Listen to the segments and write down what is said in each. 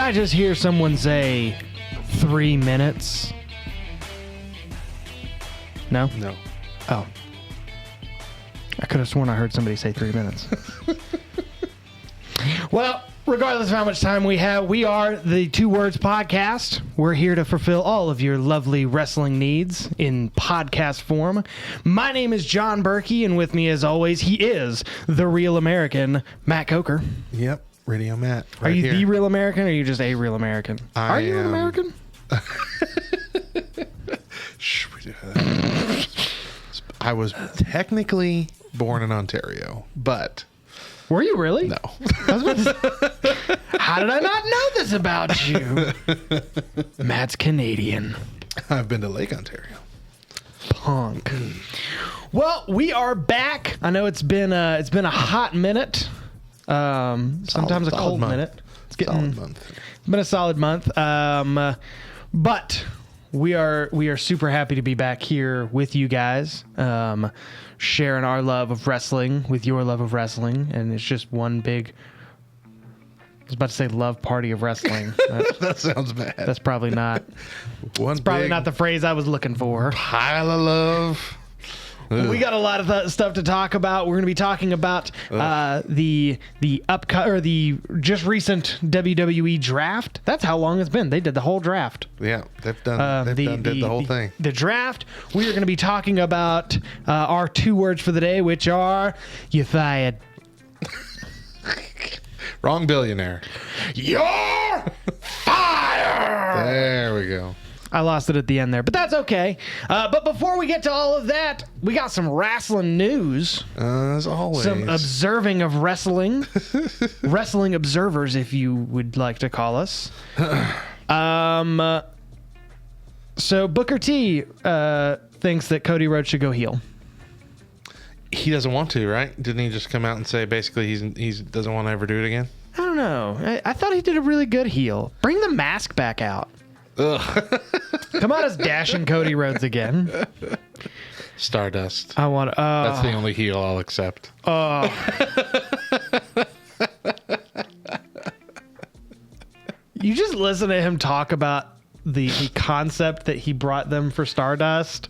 I just hear someone say 3 minutes? No? No. Oh. I could have sworn I heard somebody say 3 minutes. Well, regardless of how much time we have, we are the Two Words Podcast. We're here to fulfill all of your lovely wrestling needs in podcast form. My name is John Berkey, and with me, as always, he is the real American, Matt Coker. Yep. Radio Matt. Are you the real American, or are you just a real American? Are you an American? Shh, we do that. I was technically born in Ontario, but... Were you really? No. How did I not know this about you? Matt's Canadian. I've been to Lake Ontario. Punk. Well, we are back. I know it's been a hot minute. Sometimes a cold minute. It's getting solid month. It's been a solid month. But we are super happy to be back here with you guys. Sharing our love of wrestling with your love of wrestling, and it's just one big, I was about to say love party of wrestling. That sounds bad. That's probably not. It's probably not the phrase I was looking for. Pile of love. We got a lot of stuff to talk about. We're going to be talking about the just recent WWE Draft. That's how long it's been. They did the whole draft. Yeah, did the whole thing. The draft. We are going to be talking about our 2 words for the day, which are "you fired." Wrong billionaire. You're fired. There we go. I lost it at the end there, but that's okay. But before we get to all of that, we got some wrestling news. As always. Some observing of wrestling. Wrestling observers, if you would like to call us. So Booker T thinks that Cody Rhodes should go heel. He doesn't want to, right? Didn't he just come out and say basically he doesn't want to ever do it again? I don't know. I thought he did a really good heel. Bring the mask back out. Ugh. Come out as dashing Cody Rhodes again. Stardust. I want. That's the only heel I'll accept. You just listen to him talk about the concept that he brought them for Stardust.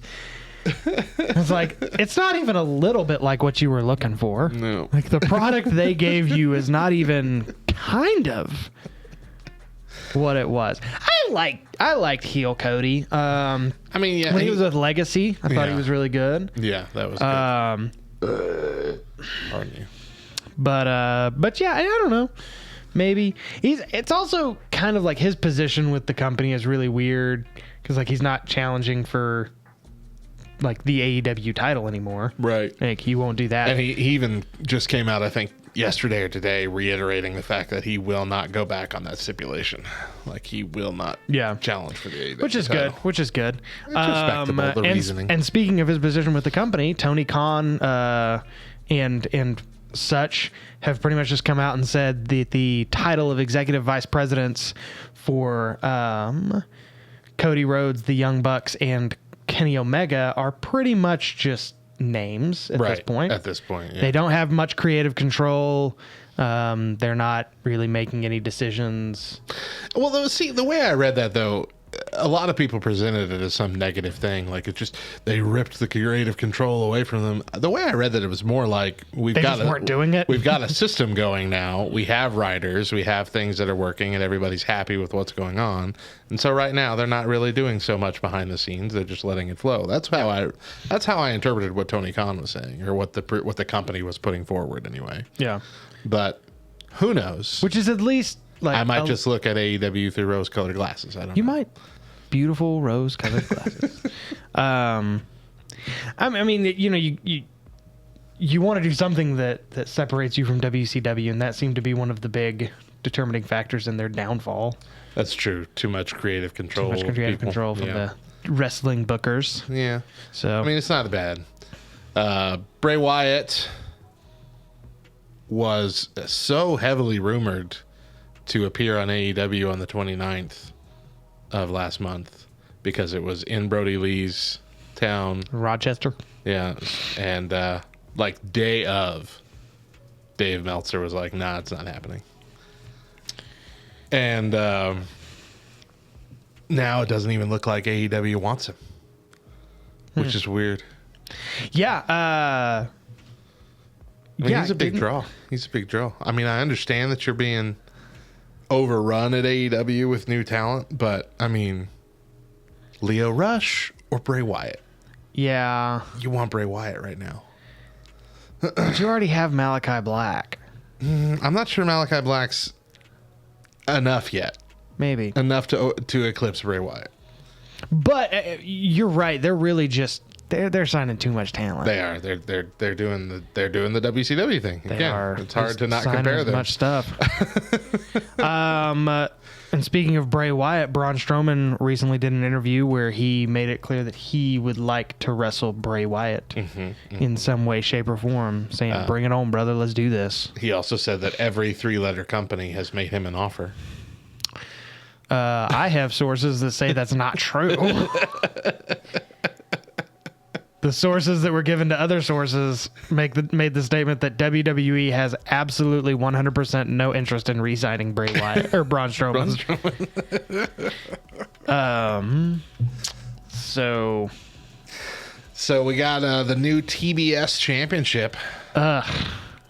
It's like, it's not even a little bit like what you were looking for. No. Like, the product they gave you is not even kind of what it was. I liked heel Cody. I mean, yeah, when he was with Legacy, I thought he was really good. Yeah, that was good. Pardon you. But yeah, I don't know. Maybe it's also kind of like his position with the company is really weird because like he's not challenging for like the AEW title anymore. Right. Like he won't do that. And he even just came out, I think, yesterday or today, reiterating the fact that he will not go back on that stipulation. Like he will not challenge for the AEW Which is title. good. Which is good. It's respectable, the reasoning. And speaking of his position with the company, Tony Khan and such have pretty much just come out and said that the title of executive vice presidents for Cody Rhodes, the Young Bucks, and Kenny Omega are pretty much just names at this point. At this point, yeah. They don't have much creative control. They're not really making any decisions. Well, the way I read that, though, a lot of people presented it as some negative thing. Like, it just, they ripped the creative control away from them. The way I read that, it was more like, They just weren't doing it? We've got a system going now. We have writers. We have things that are working, and everybody's happy with what's going on. And so right now, they're not really doing so much behind the scenes. They're just letting it flow. That's how I interpreted what Tony Khan was saying, or what the company was putting forward anyway. Yeah. But who knows? Which is at least like I might just look at AEW through rose-colored glasses. I don't know. You might. Beautiful rose-colored glasses. I mean, you know, you want to do something that separates you from WCW, and that seemed to be one of the big determining factors in their downfall. That's true. Too much creative control. Too much creative control from the wrestling bookers. Yeah. So I mean, it's not bad. Bray Wyatt was so heavily rumored to appear on AEW on the 29th of last month because it was in Brody Lee's town. Rochester. Yeah. And like day of, Dave Meltzer was like, nah, it's not happening. And now it doesn't even look like AEW wants him, which is weird. Yeah. I mean, he's a big draw. He's a big draw. I mean, I understand that you're being overrun at AEW with new talent, but I mean, Lio Rush or Bray Wyatt? Yeah. You want Bray Wyatt right now. But you already have Malachi Black. I'm not sure Malachi Black's enough yet. Maybe. Enough to eclipse Bray Wyatt. But you're right. They're really just they're signing too much talent. They are. They're doing the WCW thing. They are. It's hard to not compare them. Much stuff. And speaking of Bray Wyatt, Braun Strowman recently did an interview where he made it clear that he would like to wrestle Bray Wyatt in some way, shape, or form, saying, "Bring it on, brother. Let's do this." He also said that every 3-letter company has made him an offer. I have sources that say that's not true. The sources that were given to other sources made the statement that WWE has absolutely 100% no interest in re-signing Bray Wyatt or Braun Strowman. So we got the new TBS Championship,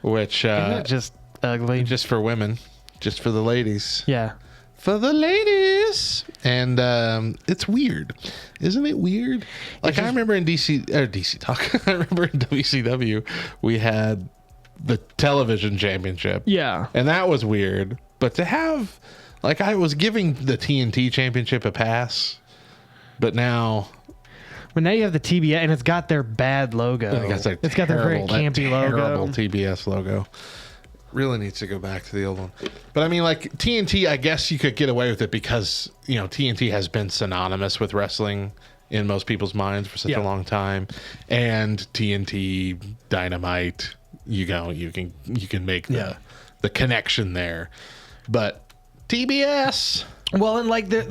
which isn't it just ugly? just for women, just for the ladies. Yeah. For the ladies. And it's weird. Isn't it weird? Like, I remember in DC Talk, I remember in WCW, we had the television championship. Yeah. And that was weird. But to have, like, I was giving the TNT championship a pass, but now... But now you have the TBS, and it's got their bad logo. It's got their very campy logo. Terrible TBS logo. Really needs to go back to the old one. But I mean, like, TNT, I guess you could get away with it because, you know, TNT has been synonymous with wrestling in most people's minds for such a long time. And TNT, Dynamite, you can make the connection there. But TBS. Well, and like the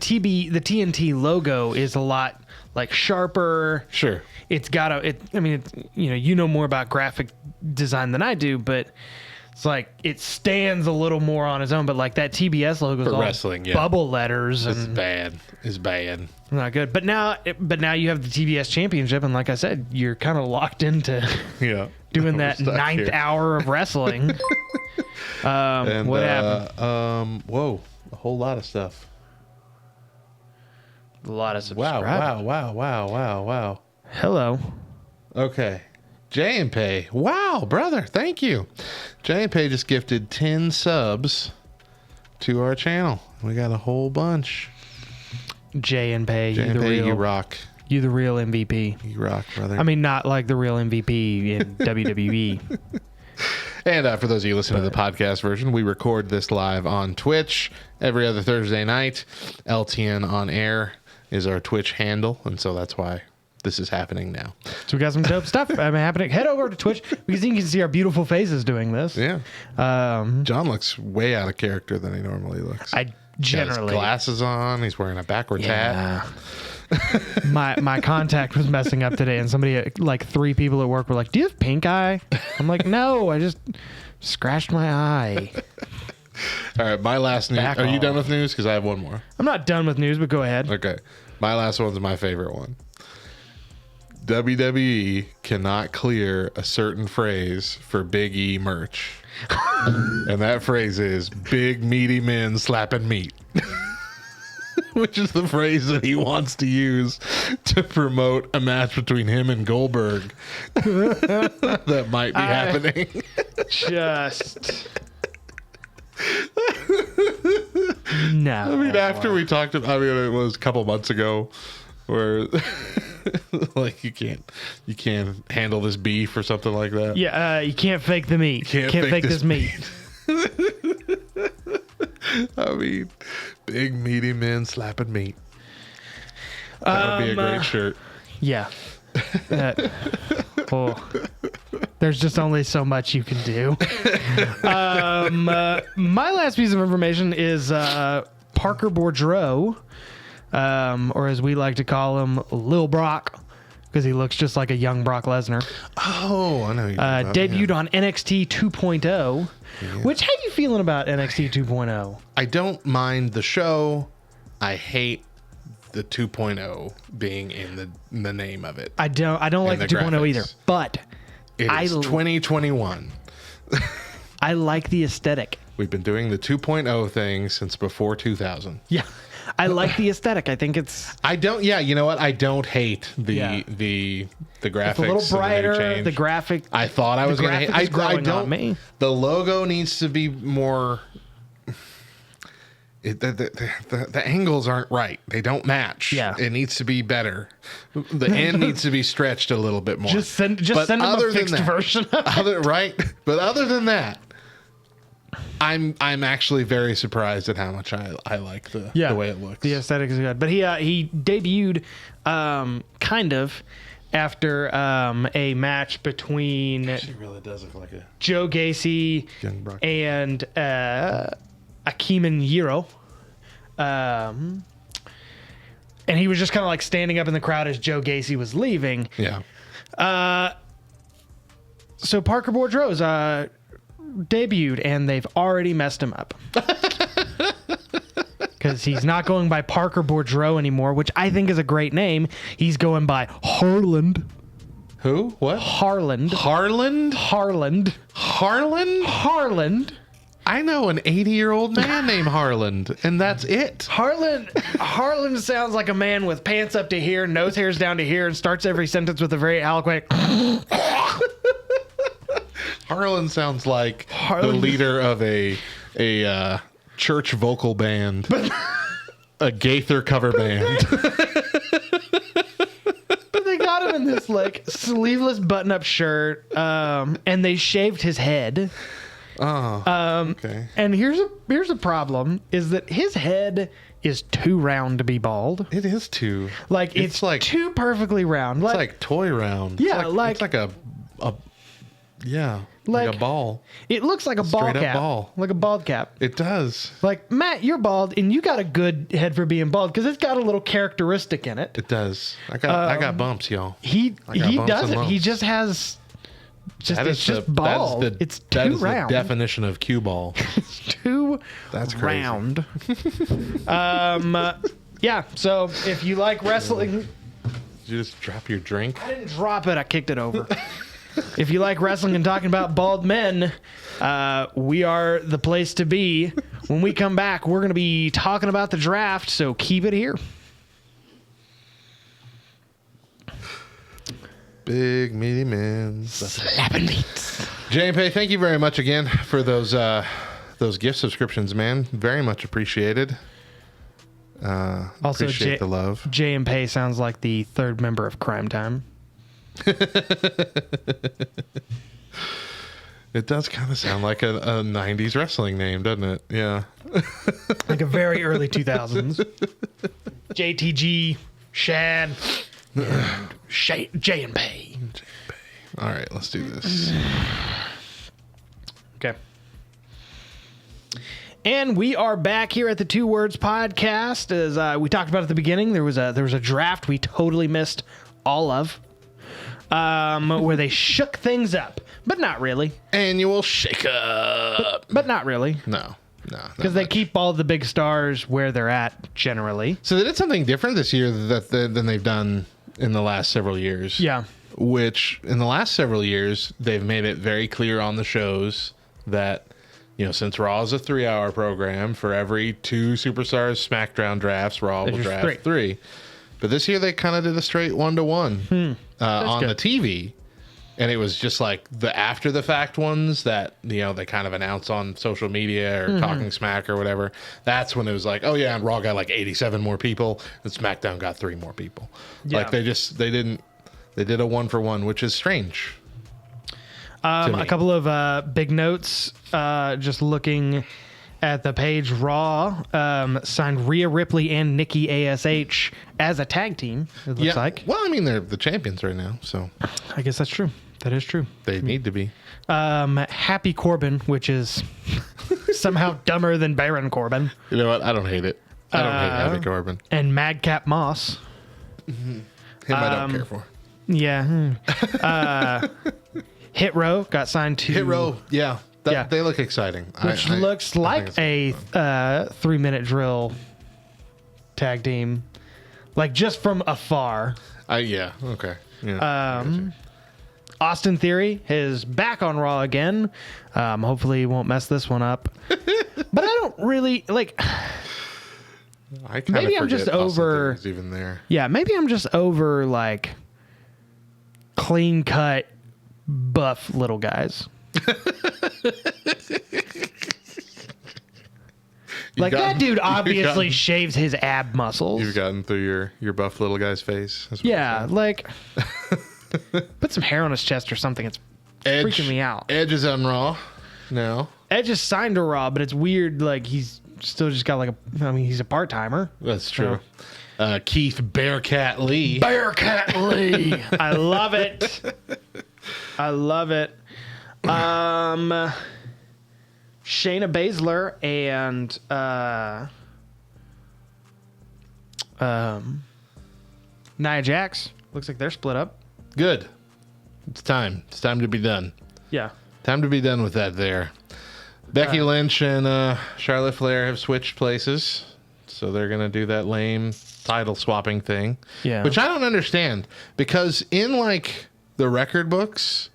TNT logo is a lot like sharper. Sure. It's got you know more about graphic design than I do, but it's like it stands a little more on its own. But like that TBS logo is all wrestling, bubble letters. It's bad. It's bad. Not good. But now you have the TBS Championship, and like I said, you're kind of locked into doing that ninth hour of wrestling. And, what happened? Whoa, a whole lot of stuff. A lot of subscribers. Wow. Hello. Okay. J&Pay. Wow, brother. Thank you. J&Pay just gifted 10 subs to our channel. We got a whole bunch. J&Pay, you rock. You the real MVP. You rock, brother. I mean, not like the real MVP in WWE. And for those of you listening to the podcast version, we record this live on Twitch every other Thursday night. LTN on air is our Twitch handle, and so that's why this is happening now. So we got some dope stuff happening. Head over to Twitch because you can see our beautiful faces doing this. Yeah. John looks way out of character than he normally looks. I generally he has glasses on. He's wearing a backwards hat. My contact was messing up today, and somebody, like 3 people at work, were like, "Do you have pink eye?" I'm like, "No, I just scratched my eye." All right, my last news. Are you done with news? Because I have one more. I'm not done with news, but go ahead. Okay, my last one's my favorite one. WWE cannot clear a certain phrase for Big E merch, and that phrase is "big meaty men slapping meat." Which is the phrase that he wants to use to promote a match between him and Goldberg that might be happening. Just no. I mean, after we talked about, it was a couple months ago where like you can't handle this beef or something like that. Yeah, you can't fake the meat. Can't fake this meat. I mean, big meaty men slapping meat. That would be a great shirt. Yeah. There's just only so much you can do. My last piece of information is Parker Boudreaux, or as we like to call him, Lil Brock, because he looks just like a young Brock Lesnar. Oh, I know. Who you're talking about, Debuted on NXT 2.0. Which, how you feeling about NXT 2.0? I don't mind the show. I hate the 2.0 being in the name of it. I don't like the 2.0 either, but it is 2021. I like the aesthetic. We've been doing the 2.0 thing since before 2000. Yeah. I like the aesthetic. I think it's... I don't... Yeah, you know what? I don't hate the graphics. It's a little brighter. The graphic... I thought I was going to hate... I don't... Me. The logo needs to be more... The angles aren't right. They don't match. Yeah. It needs to be better. The end needs to be stretched a little bit more. Just send them a fixed version of it. Right? But other than that, I'm actually very surprised at how much I like the way it looks. The aesthetic is good. But he debuted kind of after a match between It really does look like a Joe Gacy and Akeem Yiro. And he was just kind of like standing up in the crowd as Joe Gacy was leaving. Yeah. So Parker Boudreaux's debuted, and they've already messed him up. Because he's not going by Parker Boudreaux anymore, which I think is a great name. He's going by Harland. Who? What? Harland. Harland? Harland. Harland? Harland. I know an 80-year-old man named Harland, and that's it. Harland sounds like a man with pants up to here, nose hairs down to here, and starts every sentence with a very eloquent... Harland sounds like the leader of a church vocal band, a Gaither cover band. But they got him in this like sleeveless button-up shirt, and they shaved his head. Oh, okay. And here's a problem: is that his head is too round to be bald. It is too. Like it's like too perfectly round. It's like toy round. Yeah, it's like a like a ball. It looks like a ball cap. Like a bald cap. It does. Like, Matt, you're bald, and you got a good head for being bald because it's got a little characteristic in it. It does. I got bumps, y'all. He doesn't. He just has. It's just bald. It's too round. The definition of cue ball. It's too round. Yeah. So if you like wrestling, did you just drop your drink? I didn't drop it. I kicked it over. If you like wrestling and talking about bald men, we are the place to be. When we come back, we're going to be talking about the draft, so keep it here. Big meaty men. Slapping meats. JP, thank you very much again for those gift subscriptions, man. Very much appreciated. Also, appreciate the love. J and Pay sounds like the third member of Crime Time. It does kind of sound like a 90s wrestling name, doesn't it? Yeah. Like a very early 2000s. JTG, Shad, and J and Pay. All right, let's do this. Okay. And we are back here at the Two Words Podcast. As we talked about at the beginning, there was a draft we totally missed all of. Where they shook things up, but not really. Annual shake up. But not really. No. Because they keep all the big stars where they're at, generally. So they did something different this year than they've done in the last several years. Yeah. Which, in the last several years, they've made it very clear on the shows that, since Raw is a 3-hour program, for every 2 Superstars SmackDown drafts, Raw will draft 3. But this year they kind of did a straight 1-to-1 on the TV, and it was just like the after the fact ones that they kind of announce on social media or Talking Smack or whatever. That's when it was like, oh yeah, and Raw got like 87 more people, and SmackDown got 3 more people. Yeah. Like they did a 1-for-1, which is strange. A couple of big notes. Just looking at the page, Raw signed Rhea Ripley and Nikki ASH as a tag team, it looks like. Well, I mean, they're the champions right now, so. I guess that's true. That is true. They need to be. Happy Corbin, which is somehow dumber than Baron Corbin. You know what? I don't hate it. I don't hate Happy Corbin. And Madcap Moss. Him I don't care for. Yeah. Hit Row got signed to Hit Row, yeah. Yeah. They look exciting. which looks like a 3-minute drill tag team, like just from afar. Yeah, okay. Yeah. Austin Theory is back on Raw again. Hopefully he won't mess this one up. But I don't really like. I kinda Maybe I'm forget just Austin over- Theory's even there. Yeah, maybe I'm just over like clean cut, buff little guys. Like that dude obviously shaves his ab muscles. You've gotten through your buff little guy's face. That's what Yeah, you're saying. like put some hair on his chest or something. It's freaking me out. Edge is on Raw now. Edge is signed to Raw, but it's weird. Like he's still just got like he's a part timer. That's true. Keith Bearcat Lee. Bearcat Lee. I love it. I love it. Shayna Baszler and Nia Jax. Looks like they're split up. Good. It's time. It's time to be done. Yeah. Time to be done with that there. Becky Lynch and Charlotte Flair have switched places. So they're going to do that lame title swapping thing. Yeah. Which I don't understand. Because in like the record books,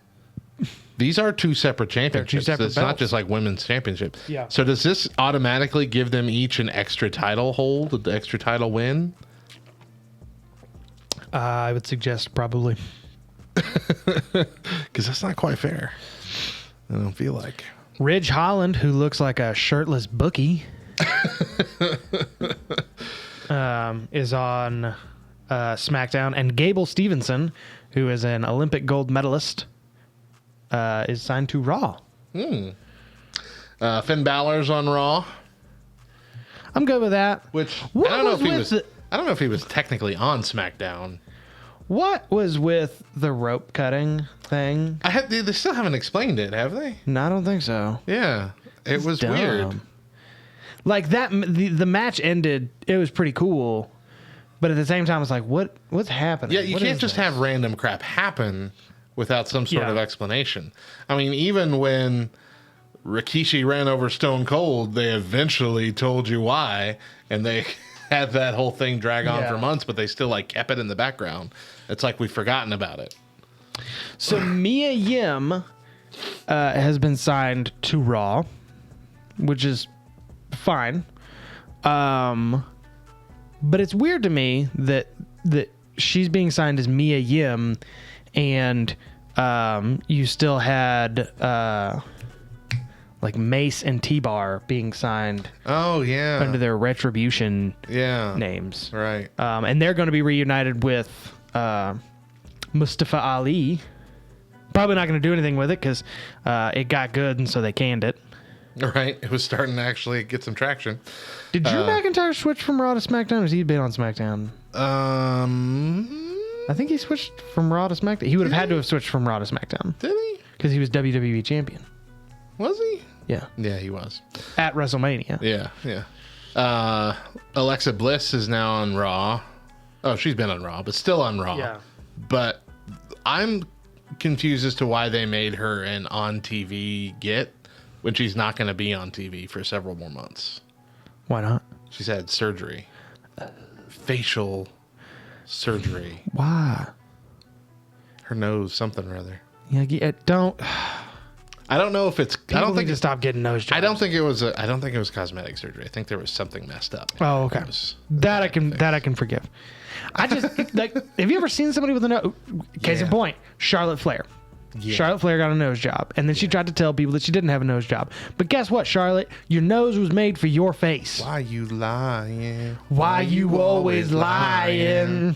these are two separate championships. separate It's not belts. just like women's championship. Yeah. So does this automatically give them each an extra title hold, the extra title win? I would suggest probably. Because that's not quite fair. I don't feel like. Ridge Holland, who looks like a shirtless bookie, is on SmackDown, and Gable Stevenson, who is an Olympic gold medalist, is signed to Raw. Finn Balor's on Raw, I'm good with that. which What I don't know was if he with was. the- I don't know if he was technically on SmackDown. What was with the rope cutting thing? They still haven't explained it, have they? No, I don't think so. Yeah, it was Dumb. weird. Like that, the match ended. It was pretty cool, but at the same time, it's like, what's happening? Yeah, you What can't is just this? have random crap happen without some sort Yeah. of explanation. I mean, even when Rikishi ran over Stone Cold, they eventually told you why, and they had that whole thing drag on Yeah. for months, but they still like kept it in the background. It's like we've forgotten about it. So Mia Yim has been signed to Raw, which is fine. But it's weird to me that she's being signed as Mia Yim, and you still had like Mace and T-Bar being signed Oh yeah, under their Retribution yeah, names. right. And they're going to be reunited with Mustafa Ali. Probably not going to do anything with it because it got good, and so they canned it. Right, it was starting to actually get some traction. Did Drew McIntyre switch from Raw to SmackDown, or has he been on SmackDown? I think he switched from Raw to SmackDown. He would have had to have switched from Raw to SmackDown Did he? because he was WWE champion. Was he? Yeah, Yeah, he was. at WrestleMania. Yeah, yeah. Alexa Bliss is now on Raw. Oh, she's been on Raw, but still on Raw. Yeah. But I'm confused as to why they made her an on-TV get when she's not going to be on TV for several more months. Why not? She's had surgery. Facial surgery. Why? Her nose, something or other. Yeah, don't. I don't know if it's. I People don't need think to stop getting nose jobs. I don't think it was. I don't think it was cosmetic surgery. I think there was something messed up. Oh, okay. It was- That I can forgive. I just like. Have you ever seen somebody with a nose? Case in Yeah. point, Charlotte Flair. Yeah. Charlotte Flair got a nose job, and then she tried to tell people that she didn't have a nose job. But guess what, Charlotte? Your nose was made for your face. Why you lying? Why you always lying?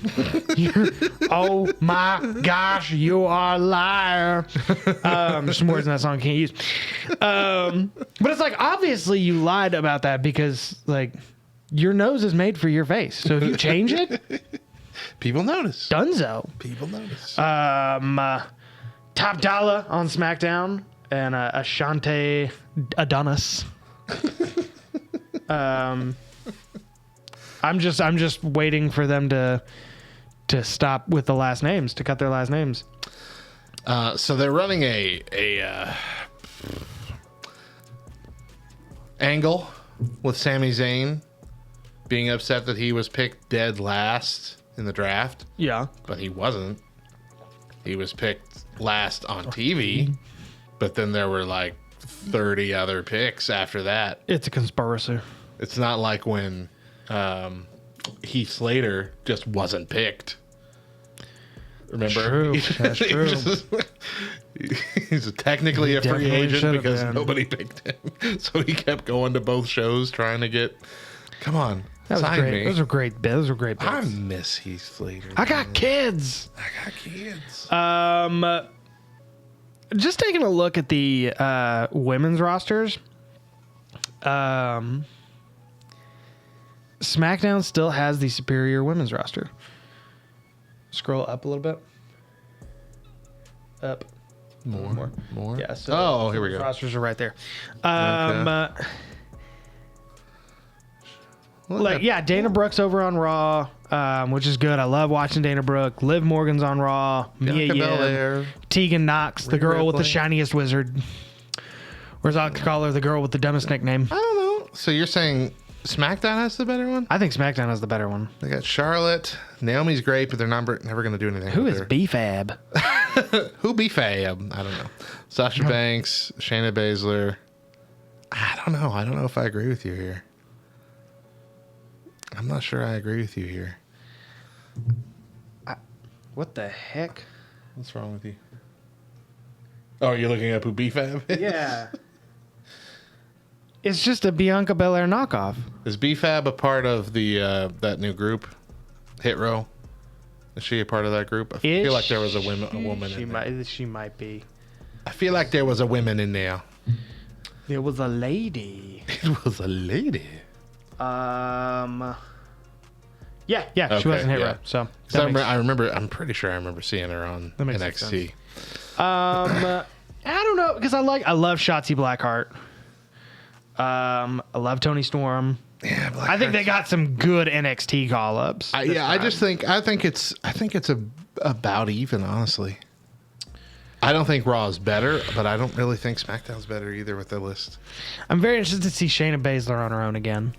Oh my gosh, you are a liar. There's some words in that song I can't use. But it's like, obviously you lied about that because like your nose is made for your face. So if you change it, People notice. dunzo. People notice. Top Dollar on SmackDown and Ashante Adonis. I'm just waiting for them to to stop with the last names, to cut their last names. So they're running a angle with Sami Zayn being upset that he was picked dead last in the draft, Yeah. but he wasn't. He was picked last on TV, but then there were like 30 other picks after that. It's a conspiracy. It's not like when Heath Slater just wasn't picked. Remember? True. That's true. He's technically a free definitely agent should have because been. nobody picked him. So he kept going to both shows trying to get. Come on, That was sign great. me. Those were great. Those were great. I Bits. miss Heath Slater. I got kids. I got kids. Just taking a look at the women's rosters. SmackDown still has the superior women's roster. Scroll up a little bit. Up. More. Yeah. So oh, here we go. Rosters are right there. Dana Brooke's over on Raw, which is good. I love watching Dana Brooke. Liv Morgan's on Raw. Mia Bianca Yim, Belair. Tegan Knox, the girl with the Ripley. shiniest wizard. Where's I like to call her the girl with the dumbest nickname? I don't know. So you're saying SmackDown has the better one? I think SmackDown has the better one. They got Charlotte. Naomi's great, but they're never going to do anything. Who with is her. B-Fab? Who be Fab? I don't know. Sasha Banks, Shayna Baszler. I don't know. I don't know if I agree with you here. I'm not sure I agree with you here. What the heck? What's wrong with you? Oh, you're looking up who B-Fab is? Yeah. It's just a Bianca Belair knockoff. Is B-Fab a part of the that new group, Hit Row? Is she a part of that group? I feel like there was a woman in there. She might be. I feel like there was a woman in there. There was a lady. It was a lady. Yeah, she Okay, wasn't hit yeah. right. So I'm pretty sure I remember seeing her on That makes NXT. I don't know because I love Shotzi Blackheart. I love Tony Storm. Yeah, I think they got some good NXT call ups. I think it's about even, honestly. I don't think Raw is better, but I don't really think SmackDown's better either with the list. I'm very interested to see Shayna Baszler on her own again.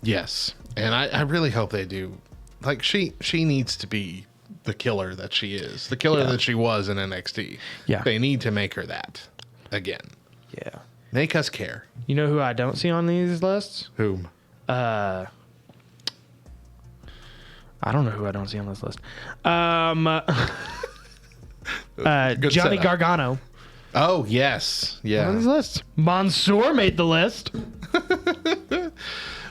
Yes, and I really hope they do. Like she needs to be the killer that she is, the killer that she was in NXT. Yeah. They need to make her that again. Yeah. Make us care. You know who I don't see on these lists? Whom? I don't know who I don't see on this list. Good Johnny setup. Gargano Oh yes, on yeah. these lists. Mansoor made the list.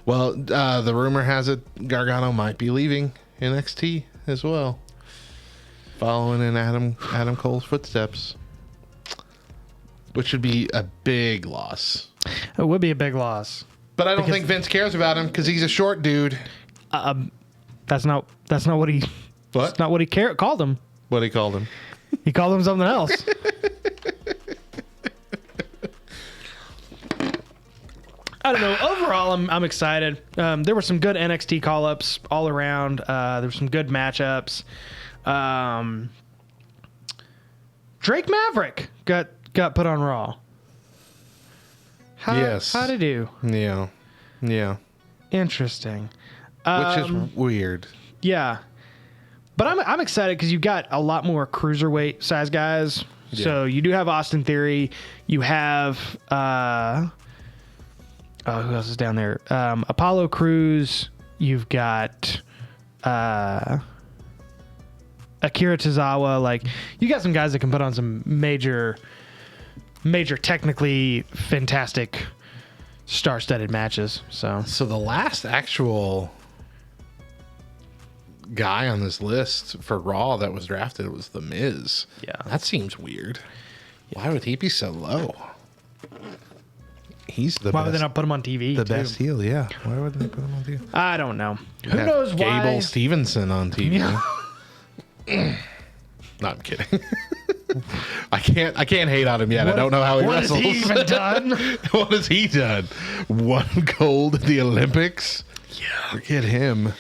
Well, the rumor has it Gargano might be leaving NXT as well, following in Adam Cole's footsteps, which would be a big loss. It would be a big loss. But I don't think Vince cares about him because he's a short dude. That's not what he. What? That's not what he called him. What he called him? He called him something else. I don't know. Overall, I'm excited. There were some good NXT call-ups all around. There were some good matchups. Drake Maverick got put on Raw. Yes. How'd he do? Yeah. Interesting. Which is weird. Yeah. But I'm excited because you've got a lot more cruiserweight size guys. Yeah. So you do have Austin Theory. You have who else is down there? Apollo Crews. You've got Akira Tozawa. Like you got some guys that can put on some major technically fantastic star-studded matches. So The last actual guy on this list for Raw that was drafted was The Miz. Yeah. That seems weird. Why would he be so low? He's the why best. would they not put him on TV? the too? best heel, yeah. Why wouldn't they put him on TV? I don't know. Who Yeah, knows why? Gable Stevenson on TV. Yeah. No, I'm kidding. I can't hate on him yet. I don't know how he What has wrestles. he even done? What has he done? One gold at the Olympics? Yeah. Forget him.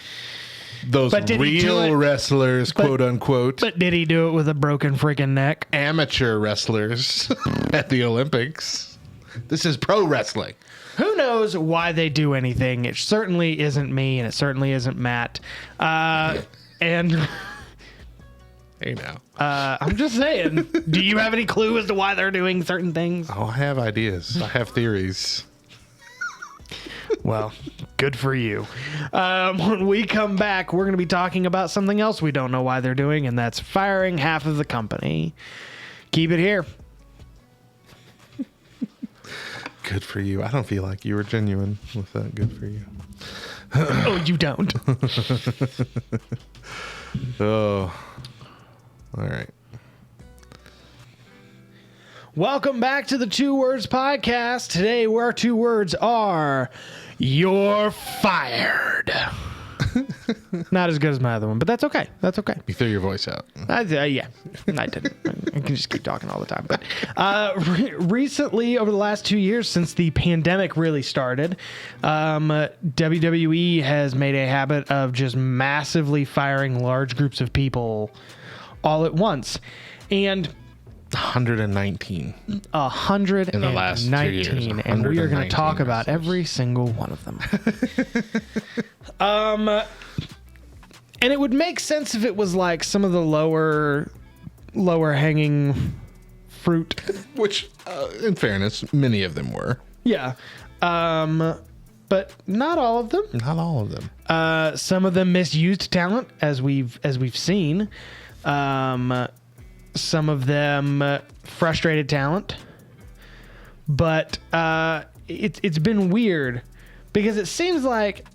Those But did he do real it- wrestlers, quote unquote, But did he do it with a broken freaking neck? amateur wrestlers at the Olympics. This is pro wrestling. Who knows why they do anything? It certainly isn't me, and it certainly isn't Matt. And Hey now. I'm just saying, do you have any clue as to why they're doing certain things? I have ideas. I have theories. Well, good for you. When we come back, we're going to be talking about something else we don't know why they're doing, and that's firing half of the company. Keep it here. Good for you. I don't feel like you were genuine with that. Good for you. Oh, you don't. Oh. All right. Welcome back to the Two Words Podcast. Today, our two words are, you're fired. Not as good as my other one, but that's okay. That's okay. You threw your voice out. Yeah, I didn't. I can just keep talking all the time. But recently, over the last 2 years, since the pandemic really started, WWE has made a habit of just massively firing large groups of people all at once. And 119. 119, In the last 2 years, and we are going to talk 119 about wrestlers. every single one of them. And it would make sense if it was like some of the lower hanging fruit. Which, in fairness, many of them were. Yeah. But not all of them. Not all of them. Some of them misused talent, as we've seen. Some of them frustrated talent. But it's been weird because it seems like,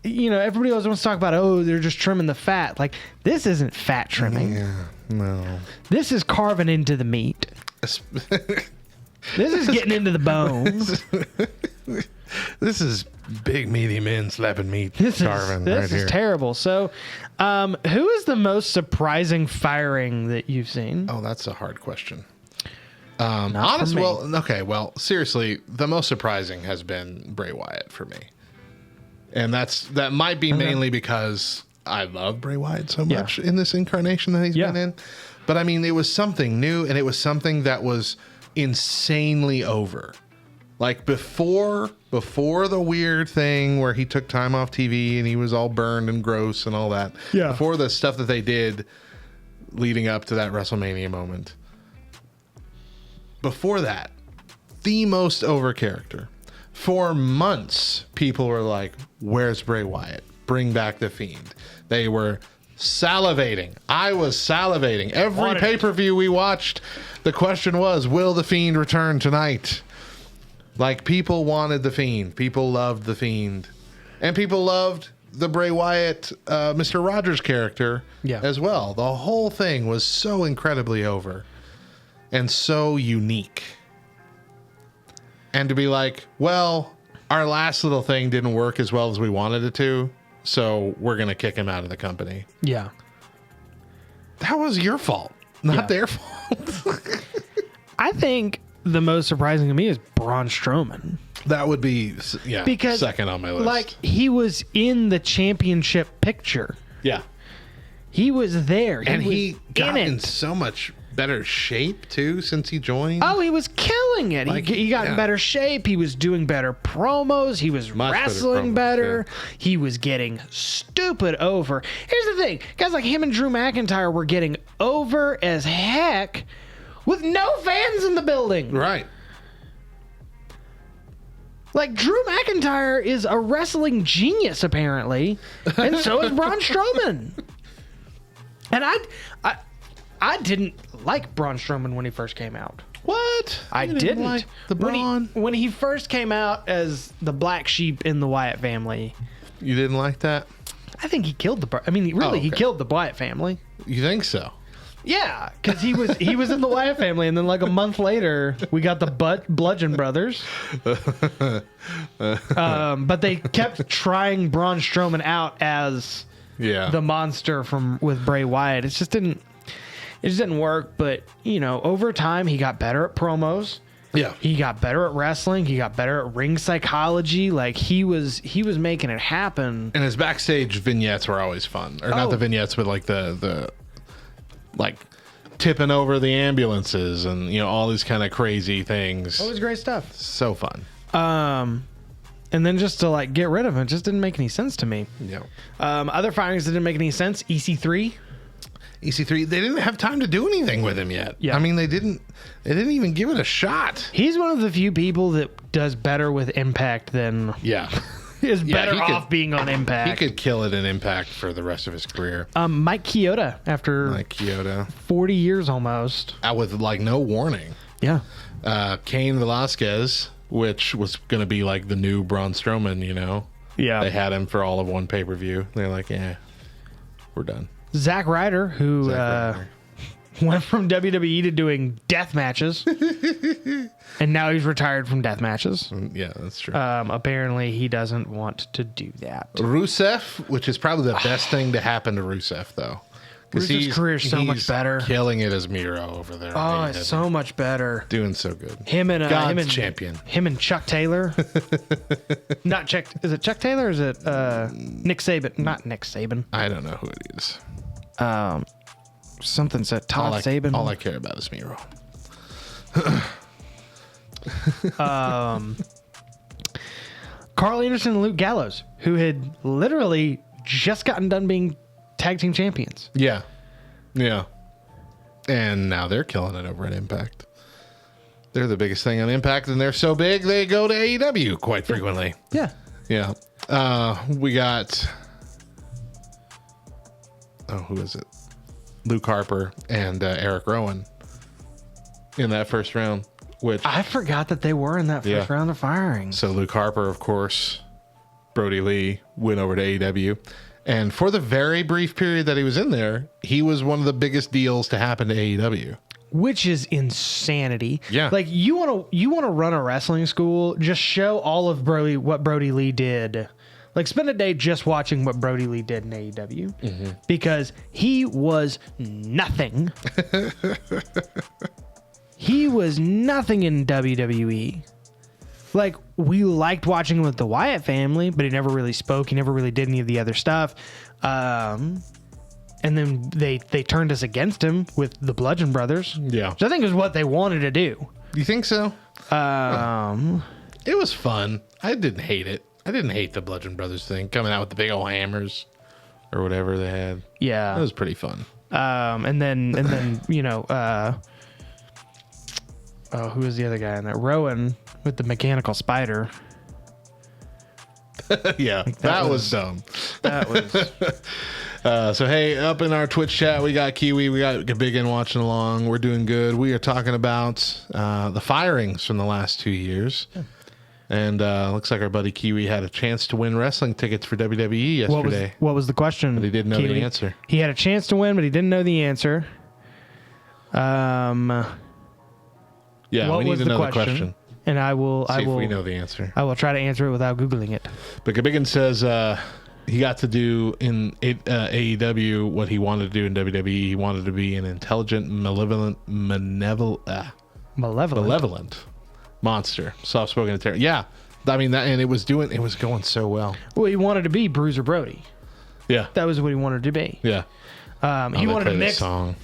everybody always wants to talk about, oh, they're just trimming the fat. Like, this isn't fat trimming. Yeah, no. This is carving into the meat. This is getting into the bones. This is big meaty men slapping meat This carving right is here. terrible. So, who is the most surprising firing that you've seen? Oh, that's a hard question. Not for Honestly, me. well, seriously, the most surprising has been Bray Wyatt for me. And that might be mainly because I love Bray Wyatt so much in this incarnation that he's been in. But I mean, it was something new, and it was something that was insanely over. Like before the weird thing where he took time off TV and he was all burned and gross and all that. Yeah. Before the stuff that they did leading up to that WrestleMania moment. Before that, the most over character. For months, people were like, where's Bray Wyatt? Bring back the Fiend. They were salivating. I was salivating. Every Wanted it. pay-per-view we watched, the question was, will the Fiend return tonight? Like, people wanted the Fiend. People loved the Fiend. And people loved the Bray Wyatt, Mr. Rogers character as well. The whole thing was so incredibly over and so unique. And to be like, well, our last little thing didn't work as well as we wanted it to, so we're going to kick him out of the company. Yeah. That was your fault, not their fault. I think the most surprising to me is Braun Strowman. That would be, Because, second on my list. Like, he was in the championship picture. Yeah. He was there. And he was got in it. so much better shape, too, since he joined. Oh, he was killing it. Like, he got in better shape. He was doing better promos. He was Much better wrestling promos, better. yeah. He was getting stupid over. Here's the thing. Guys like him and Drew McIntyre were getting over as heck with no fans in the building. Right. Like, Drew McIntyre is a wrestling genius, apparently. And so is Braun Strowman. And I didn't like Braun Strowman when he first came out. What? I You didn't like the When Braun? when he first came out as the black sheep in the Wyatt family. You didn't like that? I think he killed the. I mean, really, he okay. killed the Wyatt family. You think so? Yeah, because he was in the Wyatt family, and then like a month later, we got the Bludgeon Brothers. But they kept trying Braun Strowman out as the monster with Bray Wyatt. It just didn't work. But over time, he got better at promos. Yeah. He got better at wrestling. He got better at ring psychology. Like he was making it happen. And his backstage vignettes were always fun. Or not the vignettes, but like the like tipping over the ambulances and, you know, all these kind of crazy things. Always great stuff. So fun. And then just to like get rid of him, it just didn't make any sense to me. Yeah. Other firings that didn't make any sense. EC3. EC3, they didn't have time to do anything with him yet. Yeah. I mean, they didn't even give it a shot. He's one of the few people that does better with Impact than is better off being on Impact. He could kill it in Impact for the rest of his career. Mike Chioda, after 40 years almost. With like no warning. Yeah. Cain Velasquez, which was going to be like the new Braun Strowman, you know? Yeah. They had him for all of one pay-per-view. They're like, yeah, we're done. Zack Ryder, who went from WWE to doing death matches, and now he's retired from death matches. Yeah, that's true. Apparently, he doesn't want to do that. Rusev, which is probably the best thing to happen to Rusev, though. Rusev's career is so much better. Killing it as Miro over there. Oh, it's so much better. Doing so good. Him and champion. Him and Chuck Taylor. Not Chuck. Is it Chuck Taylor? Or is it Nick Saban? Not Nick Saban. I don't know who it is. Something said Todd Saban. All I care about is Miro. Carl Anderson and Luke Gallows, who had literally just gotten done being tag team champions. Yeah. Yeah. And now they're killing it over at Impact. They're the biggest thing on Impact, and they're so big they go to AEW quite frequently. Yeah. Yeah. We got... Oh, who is it? Luke Harper and Eric Rowan in that first round. Which I forgot that they were in that first round of firings. So Luke Harper, of course, Brody Lee went over to AEW. And for the very brief period that he was in there, he was one of the biggest deals to happen to AEW. Which is insanity. Yeah. Like you want to run a wrestling school, just show all of what Brody Lee did. Like spend a day just watching what Brody Lee did in AEW. Because he was nothing. He was nothing in WWE. Like, we liked watching him with the Wyatt family, but he never really spoke. He never really did any of the other stuff. And then they turned us against him with the Bludgeon Brothers. Yeah. Which I think is what they wanted to do. You think so? It was fun. I didn't hate it. I didn't hate the Bludgeon Brothers thing, coming out with the big old hammers or whatever they had. Yeah. It was pretty fun. And then you know, who was the other guy in that? Rowan with the mechanical spider. Yeah, that was dumb. That was. So, hey, up in our Twitch chat, we got Kiwi, we got Gabigan watching along. We're doing good. We are talking about the firings from the last 2 years. Yeah. And looks like our buddy Kiwi had a chance to win wrestling tickets for WWE yesterday. What was the question? But he didn't know the answer. He had a chance to win, but he didn't know the answer. Yeah, we need to know the question. And I will. See if we know the answer. I will try to answer it without Googling it. But Gabigan says he got to do in AEW what he wanted to do in WWE. He wanted to be an intelligent, malevolent monster, soft-spoken, and yeah. I mean that, and it was going so well. Well, he wanted to be Bruiser Brody. Yeah, that was what he wanted to be. Yeah, he wanted to mix. Song.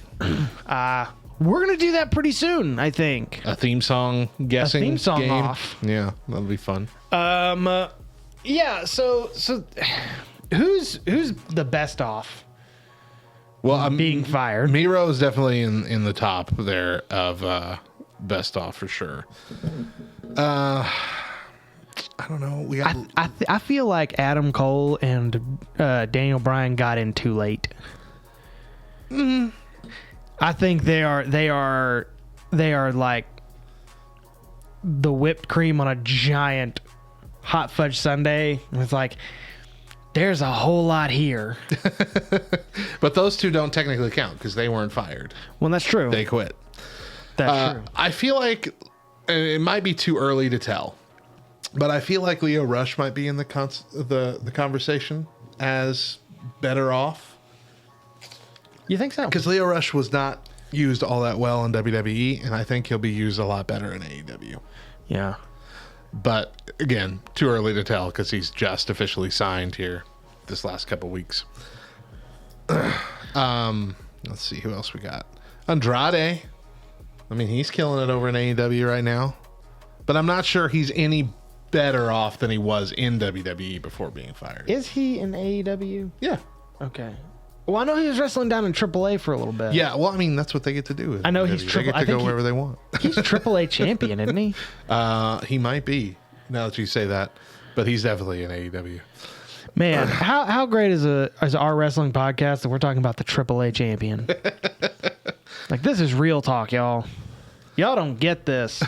We're gonna do that pretty soon, I think. A theme song guessing. A theme song game. off. Yeah, that'll be fun. Yeah. So who's the best off? Well, being fired. Miro is definitely in the top there of best off for sure. I don't know. We got. I feel like Adam Cole and Daniel Bryan got in too late. I think they are like the whipped cream on a giant hot fudge sundae. It's like there's a whole lot here. But those two don't technically count because they weren't fired. Well, that's true. They quit. That's true. I feel like it might be too early to tell, but I feel like Leo Rush might be in the conversation as better off. You think so? Because Leo Rush was not used all that well in WWE, and I think he'll be used a lot better in AEW. Yeah. But again, too early to tell because he's just officially signed here this last couple weeks. Let's see who else we got. Andrade. I mean, he's killing it over in AEW right now, but I'm not sure he's any better off than he was in WWE before being fired. Is he in AEW? Yeah. Okay. Well, I know he was wrestling down in AAA for a little bit. Yeah, well, I mean, that's what they get to do. I know he's They get to go wherever they want. He's AAA champion, isn't he? He might be, now that you say that, but he's definitely in AEW. Man, how great is our wrestling podcast that we're talking about the AAA champion? Like, this is real talk, y'all. Y'all don't get this.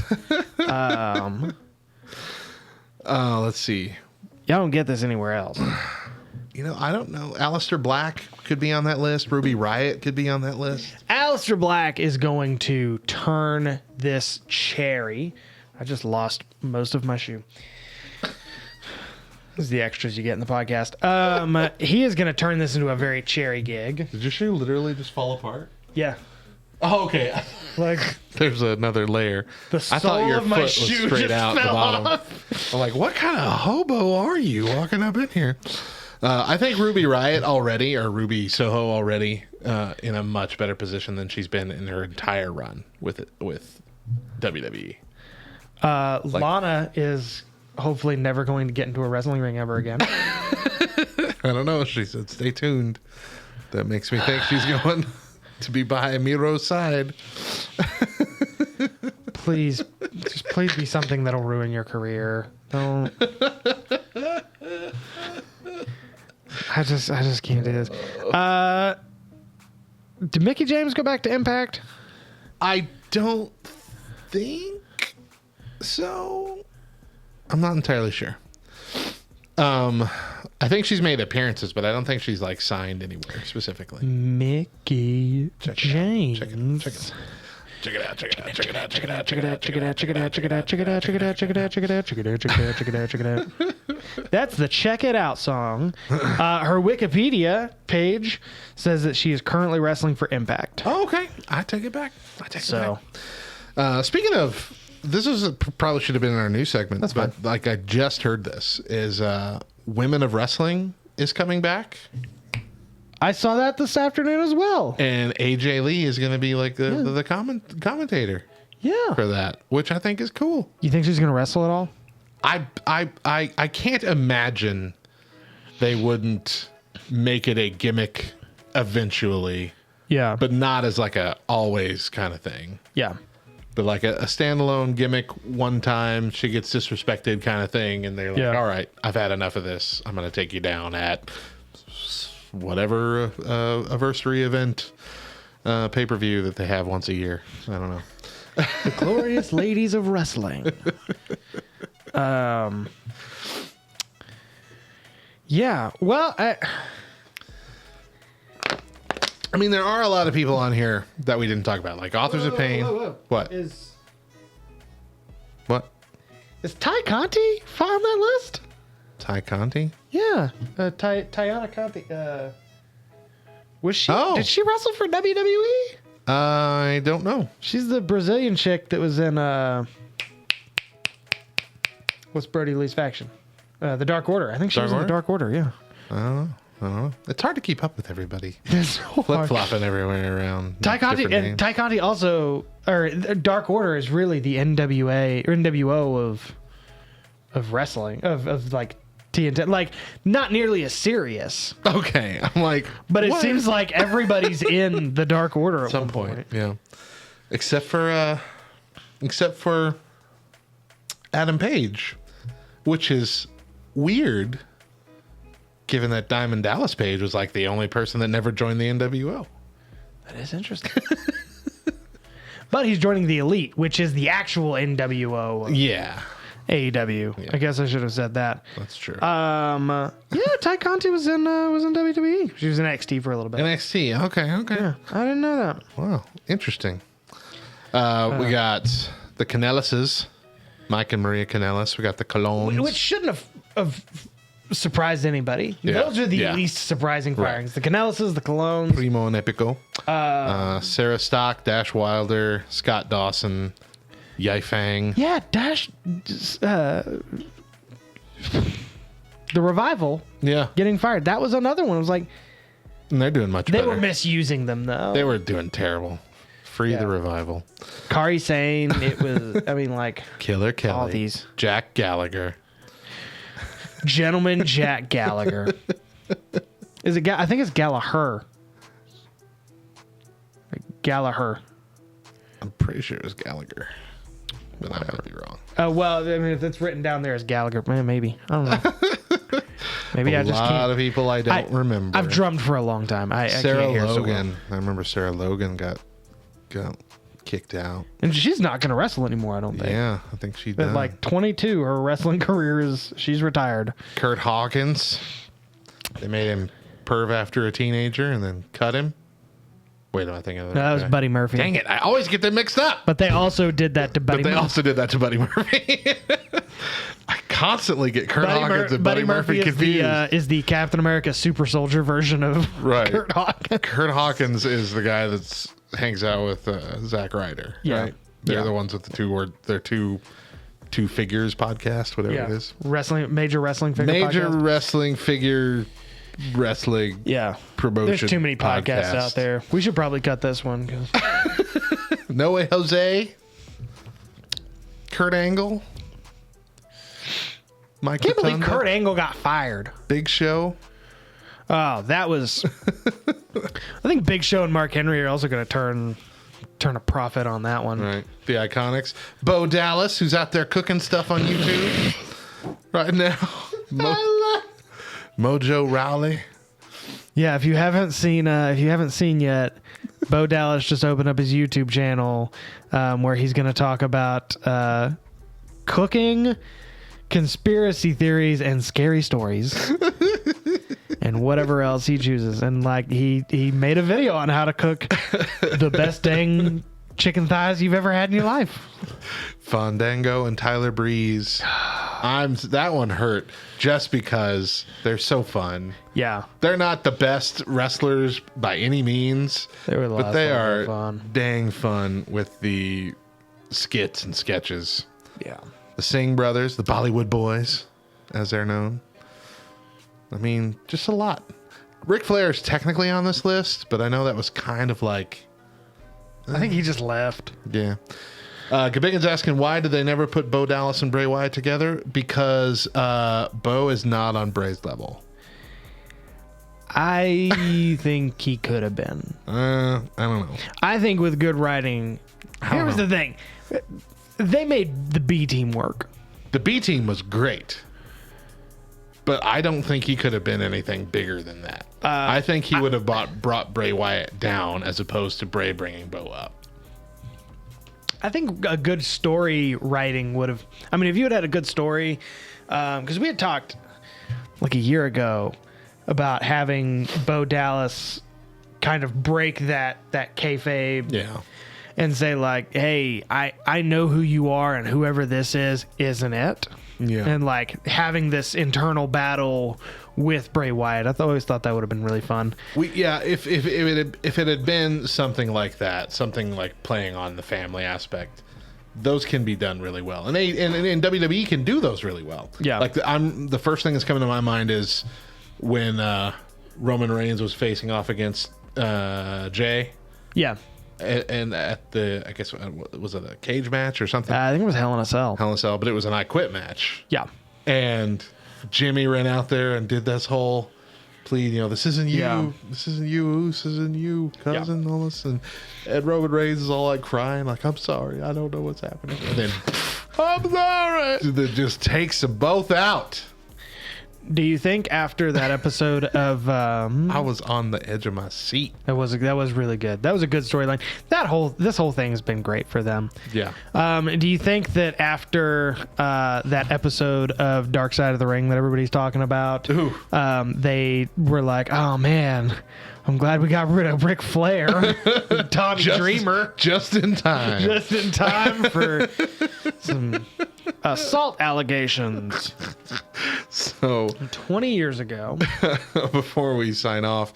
Let's see. Y'all don't get this anywhere else. You know, I don't know. Aleister Black could be on that list. Ruby Riott could be on that list. Aleister Black is going to turn this cherry. I just lost most of my shoe. This is the extras you get in the podcast. He is going to turn this into a very cherry gig. Did your shoe literally just fall apart? Yeah. Oh, okay. Like, there's another layer. The I thought your of my foot was shoe straight just out the fell bottom. off. I'm like, what kind of hobo are you walking up in here? I think Ruby Riott already, or Ruby Soho already, in a much better position than she's been in her entire run with WWE. Lana is hopefully never going to get into a wrestling ring ever again. I don't know. She said, stay tuned. That makes me think she's going to be by Miro's side. Please be something that'll ruin your career. Don't. I just can't do this. Did Mickie James go back to Impact? I don't think so. I'm not entirely sure. I think she's made appearances, but I don't think she's like signed anywhere specifically. Mickie James. Check it out. That's the Check It Out song. Her Wikipedia page says that she is currently wrestling for Impact. Oh, okay. I take it back. Speaking of, this is probably should have been in our news segment. That's but fine. like I just heard this is Women of Wrestling is coming back. I saw that this afternoon as well. And AJ Lee is going to be like the commentator Yeah. for that, which I think is cool. You think she's going to wrestle at all? I can't imagine they wouldn't make it a gimmick eventually, Yeah. but not as like a always kind of thing. Yeah. But like a standalone gimmick one time, she gets disrespected kind of thing. And they're like, Yeah. all right, I've had enough of this. I'm going to take you down at whatever anniversary event pay-per-view that they have once a year. I don't know. The Glorious Ladies of Wrestling. Yeah. Well, I mean, there are a lot of people on here that we didn't talk about, like Authors of Pain. What? What? Is Ty Conti on that list? Ty Conti? Yeah. Tayana Conti. Was she? Oh. Did she wrestle for WWE? I don't know. She's the Brazilian chick that was in what's Brody Lee's faction? The Dark Order. I think she was in the Dark Order. Yeah. I don't know. It's hard to keep up with everybody. It's so hard. Flip-flopping everywhere around. Ty Conti different and names. Ty Conti also, or Dark Order is really the NWA or NWO of wrestling of like TNT, like not nearly as serious. Okay, I'm like, But it what? seems like everybody's in the Dark Order at some one point. Yeah, except for Adam Page, which is weird, given that Diamond Dallas Page was like the only person that never joined the NWO. That is interesting. But he's joining the Elite, which is the actual NWO of Yeah, AEW. Yeah. I guess I should have said that. that's true. Yeah, Ty Conti was in WWE. She was in NXT for a little bit. NXT. Okay. Yeah, I didn't know that. Wow, interesting. We got the Canellises, Mike and Maria Kanellis. We got the Colognes. Which shouldn't have surprised anybody. Yeah. Those are the least surprising firings. The Canellises, the Colognes. Primo and Epico. Sarah Stock, Dash Wilder, Scott Dawson, Yifang. Yeah, Dash. The Revival. Yeah. Getting fired. That was another one. It was like. And they're doing much better. They were misusing them, though. They were doing terrible. Free the Revival. Kari Sane. It was, I mean, like. Killer Kelly. All these. Jack Gallagher. Gentleman Jack Gallagher. Is it? I think it's Gallagher. Gallagher. I'm pretty sure it was Gallagher, but I might be wrong. Well, I mean, if it's written down there as Gallagher, man, maybe I don't know. Maybe I just can't. A lot of people I don't remember. I've drummed for a long time. I Sarah can't hear Logan. so well. I remember Sarah Logan got kicked out, and she's not going to wrestle anymore. I don't think. Yeah, I think she At did. like 22, her wrestling career she's retired. Kurt Hawkins. They made him perv after a teenager and then cut him. Wait, am I thinking of that? No, that was Buddy Murphy. Dang it! I always get them mixed up. But they also did that to Buddy. But they also did that to Buddy Murphy. I constantly get Kurt Hawkins and Buddy Murphy confused. Is the Captain America Super Soldier version of Kurt Hawkins. Kurt Hawkins is the guy that hangs out with Zack Ryder. Yeah. Right? They're the ones with the two figures podcast, whatever it is. Major wrestling figure podcast. Wrestling figure wrestling promotion. There's too many podcasts out there. We should probably cut this one. No Way Jose. Kurt Angle. I can't believe Kurt Angle got fired. Big Show. Oh, that was. I think Big Show and Mark Henry are also going to turn a profit on that one. Right. The Iconics. Bo Dallas, who's out there cooking stuff on YouTube right now. Mojo Rowley. Yeah, if you haven't seen yet, Bo Dallas just opened up his YouTube channel where he's going to talk about cooking, conspiracy theories, and scary stories. And whatever else he chooses. And like he made a video on how to cook the best dang chicken thighs you've ever had in your life. Fandango and Tyler Breeze. That one hurt just because they're so fun. Yeah. They're not the best wrestlers by any means, but they are dang fun with the skits and sketches. Yeah. The Singh brothers, the Bollywood boys, as they're known. I mean, just a lot. Ric Flair is technically on this list, but I know that was kind of like... I think he just left. Yeah. Gabigan's asking, why did they never put Bo Dallas and Bray Wyatt together? Because Bo is not on Bray's level. I think he could have been. I don't know. I think with good writing... Here was the thing. They made the B team work. The B team was great. But I don't think he could have been anything bigger than that. I think he would have brought Bray Wyatt down as opposed to Bray bringing Bo up. I think a good story writing would have... I mean, if you had a good story... Because we had talked like a year ago about having Bo Dallas kind of break that kayfabe. Yeah. And say like, hey, I know who you are and whoever this is, isn't it? Yeah. And like having this internal battle with Bray Wyatt, I always thought that would have been really fun. If it had been something like that, something like playing on the family aspect, those can be done really well, and WWE can do those really well. Yeah, like the first thing that's coming to my mind is when Roman Reigns was facing off against Jay. Yeah. And at the, I guess, was it a cage match or something? I think it was Hell in a Cell. Hell in a Cell, but it was an I Quit match. Yeah. And Jimmy ran out there and did this whole plea, this isn't you. Yeah. This isn't you. This isn't you, cousin, all this. And Roman Reigns is all like crying, like, I'm sorry. I don't know what's happening. And then, I'm sorry. That just takes them both out. Do you think after that episode of I was on the edge of my seat. That was really good. That was a good storyline. This whole thing has been great for them. Yeah. Do you think that after that episode of Dark Side of the Ring that everybody's talking about, they were like, oh man, I'm glad we got rid of Ric Flair, Tommy Dreamer, just in time. Just in time for some assault allegations. So 20 years ago. before we sign off,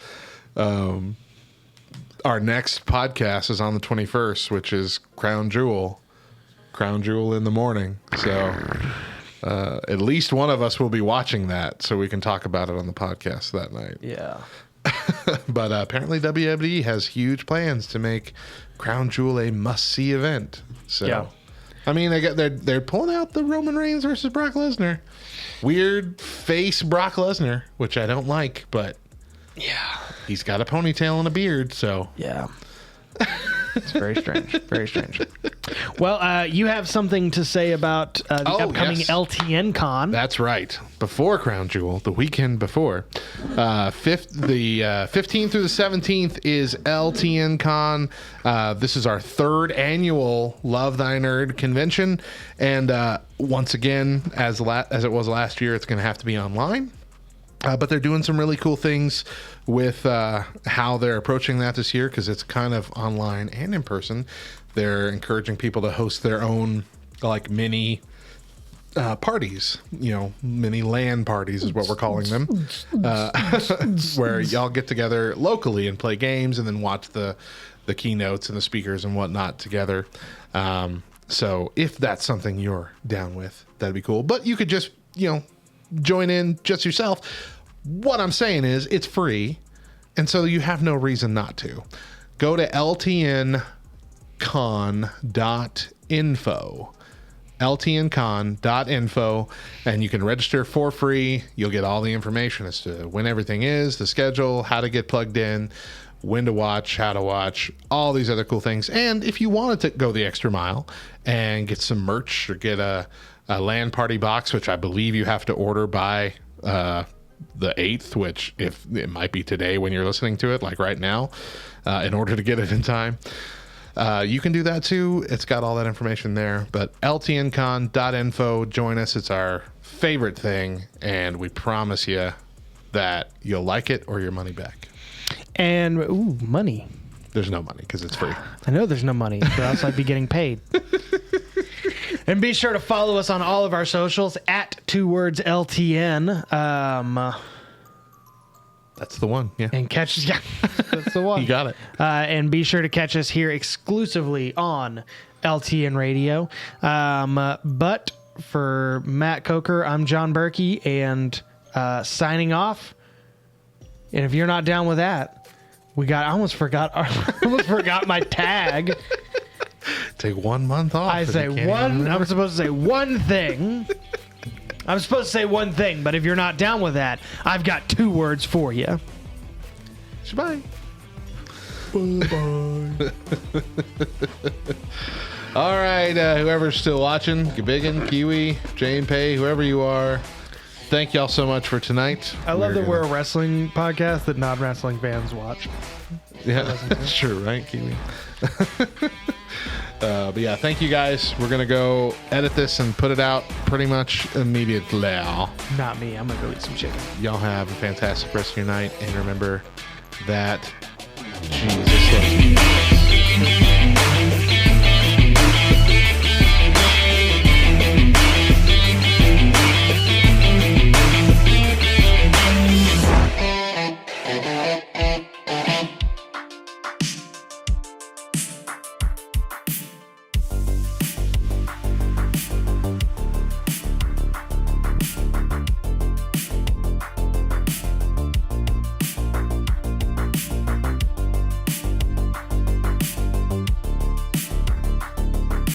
our next podcast is on the 21st, which is Crown Jewel in the morning. So at least one of us will be watching that so we can talk about it on the podcast that night. Yeah. But apparently WWE has huge plans to make Crown Jewel a must-see event. So, Yeah. I mean, they're pulling out the Roman Reigns versus Brock Lesnar. Weird face Brock Lesnar, which I don't like, but Yeah. he's got a ponytail and a beard, so Yeah. It's very strange. Very strange. Well, you have something to say about the upcoming yes. LTN Con. That's right. Before Crown Jewel, the weekend before, the 15th through the 17th is LTN Con. This is our third annual Love Thy Nerd convention, and once again, as it was last year, it's going to have to be online. But they're doing some really cool things with how they're approaching that this year, because it's kind of online and in person. They're encouraging people to host their own like mini parties, mini LAN parties is what we're calling them, where y'all get together locally and play games and then watch the keynotes and the speakers and whatnot together. So if that's something you're down with, that'd be cool. But you could just, join in just yourself. What I'm saying is it's free, and so you have no reason not to. Go to ltncon.info, and you can register for free. You'll get all the information as to when everything is, the schedule, how to get plugged in, when to watch, how to watch, all these other cool things. And if you wanted to go the extra mile and get some merch or get a LAN party box, which I believe you have to order by the 8th, which if it might be today when you're listening to it, like right now, in order to get it in time, you can do that too. It's got all that information there. But ltncon.info, join us. It's our favorite thing, and we promise you that you'll like it or your money back. And money. There's no money because it's free. I know there's no money, or else I'd be getting paid. And be sure to follow us on all of our socials at 2wordsLTN. That's the one. Yeah. And catch us. Yeah, that's the one. You got it. And be sure to catch us here exclusively on LTN Radio. But for Matt Coker, I'm John Berkey, and signing off. And if you're not down with that, I almost forgot my tag. Take 1 month off. I say one. I'm supposed to say one thing. I'm supposed to say one thing, but if you're not down with that, I've got 2 words for you. Bye. Bye. All right, whoever's still watching, Gabigan, Kiwi, Jane Pay, whoever you are, thank y'all so much for tonight. I love that we're a wrestling podcast that non-wrestling fans watch. Yeah, that's true, right, Kiwi? But yeah, thank you guys. We're going to go edit this and put it out pretty much immediately. Not me. I'm going to go eat some chicken. Y'all have a fantastic rest of your night. And remember that Jesus